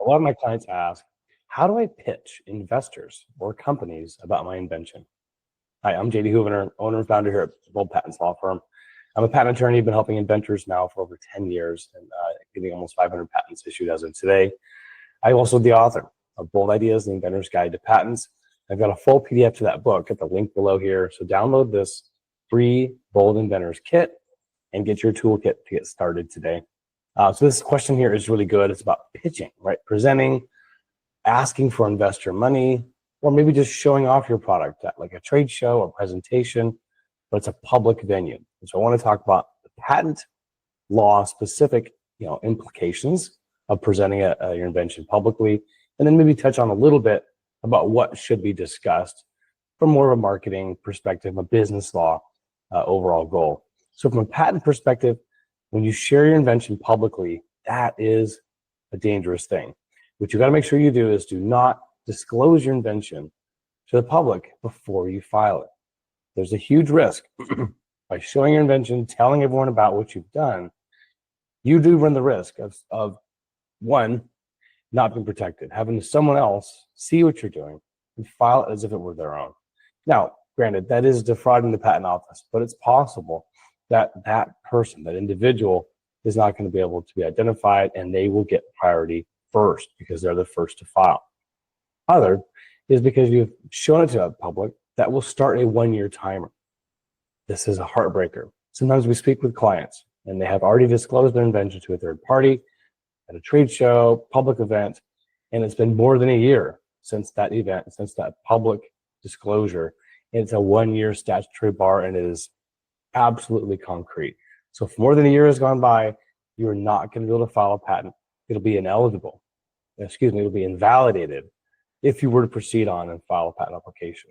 lot of my clients ask, how do I pitch investors or companies about my invention? Hi, I'm JD Houvener, owner and founder here at Bold Patents Law Firm. I'm a patent attorney, been helping inventors now for over 10 years and getting almost 500 patents issued as of today. I'm also the author of Bold Ideas, the Inventor's Guide to Patents. I've got a full PDF to that book at the link below here. So download this free Bold Inventors Kit and get your toolkit to get started today. So this question here is really good. It's about pitching, right? Presenting, asking for investor money, or maybe just showing off your product at like a trade show or presentation, but it's a public venue. And so I want to talk about the patent law specific, implications of presenting your invention publicly, and then maybe touch on a little bit about what should be discussed from more of a marketing perspective, a business law overall goal. So from a patent perspective, when you share your invention publicly, that is a dangerous thing. What you got to make sure you do is do not disclose your invention to the public before you file it. There's a huge risk by showing your invention, telling everyone about what you've done. You do run the risk of one, not being protected, having someone else see what you're doing and file it as if it were their own. Now, granted, that is defrauding the patent office, but it's possible that that person, that individual, is not going to be able to be identified, and they will get priority first because they're the first to file. Other is because you've shown it to the public, that will start a 1-year timer. This is a heartbreaker. Sometimes we speak with clients and they have already disclosed their invention to a third party at a trade show, public event, and it's been more than a year since that event, since that public disclosure. And it's a 1-year statutory bar, and it is absolutely concrete. So if more than a year has gone by, you're not going to be able to file a patent. It'll be ineligible. It'll be invalidated if you were to proceed on and file a patent application.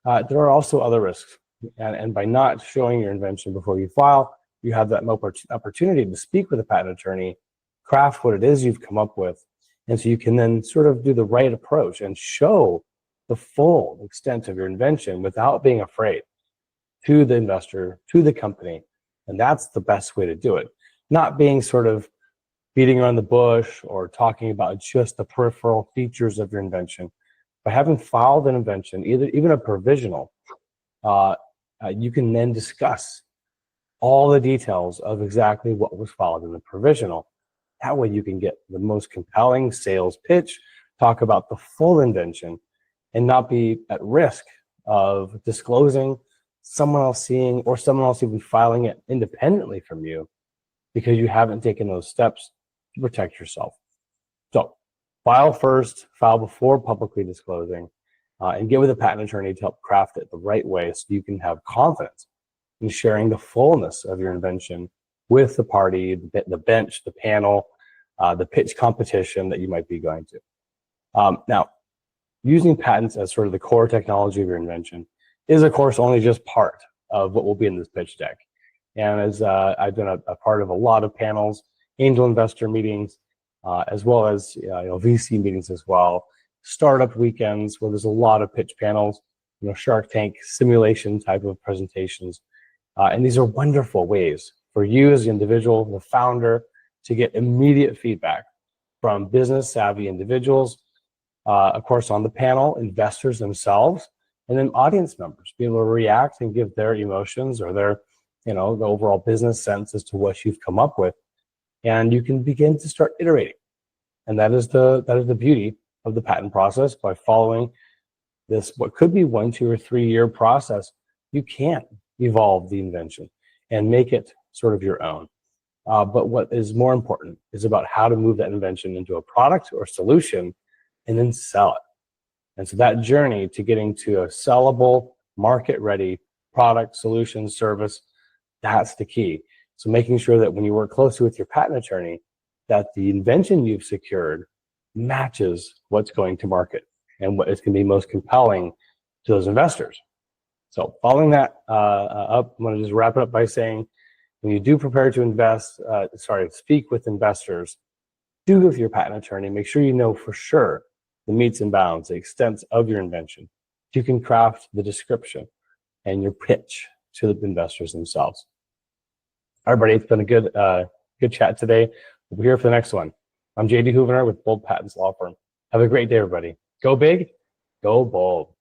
There are also other risks. And by not showing your invention before you file, you have that opportunity to speak with a patent attorney, craft what it is you've come up with, and so you can then sort of do the right approach and show the full extent of your invention without being afraid to the investor, to the company. And that's the best way to do it. Not being sort of beating around the bush or talking about just the peripheral features of your invention. By having filed an invention, even a provisional, you can then discuss all the details of exactly what was filed in the provisional. That way you can get the most compelling sales pitch, talk about the full invention, and not be at risk of disclosing, someone else seeing, or someone else even filing it independently from you because you haven't taken those steps to protect yourself. So file first, file before publicly disclosing, and get with a patent attorney to help craft it the right way so you can have confidence in sharing the fullness of your invention with the party, the bench, the panel, the pitch competition that you might be going to. Now, using patents as sort of the core technology of your invention is, of course, only just part of what will be in this pitch deck. And as I've been a part of a lot of panels, angel investor meetings, as well as VC meetings as well, startup weekends where there's a lot of pitch panels, Shark Tank simulation type of presentations. And these are wonderful ways for you as the individual, the founder, to get immediate feedback from business savvy individuals, of course, on the panel, investors themselves, and then audience members, be able to react and give their emotions or their, the overall business sense as to what you've come up with. And you can begin to start iterating. And that is the beauty of the patent process. By following this, what could be 1, 2, or 3 year process, you can evolve the invention and make it sort of your own. But what is more important is about how to move that invention into a product or solution and then sell it. And so that journey to getting to a sellable, market-ready product, solution, service, that's the key. So making sure that when you work closely with your patent attorney, that the invention you've secured matches what's going to market and what is going to be most compelling to those investors. So following that up, I'm going to just wrap it up by saying, when you do prepare to speak with investors, do with your patent attorney, make sure you know for sure the metes and bounds, the extent of your invention. You can craft the description and your pitch to the investors themselves. All right, buddy, it's been a good chat today. We'll be here for the next one. I'm JD Houvener with Bold Patents Law Firm. Have a great day, everybody. Go big, go bold.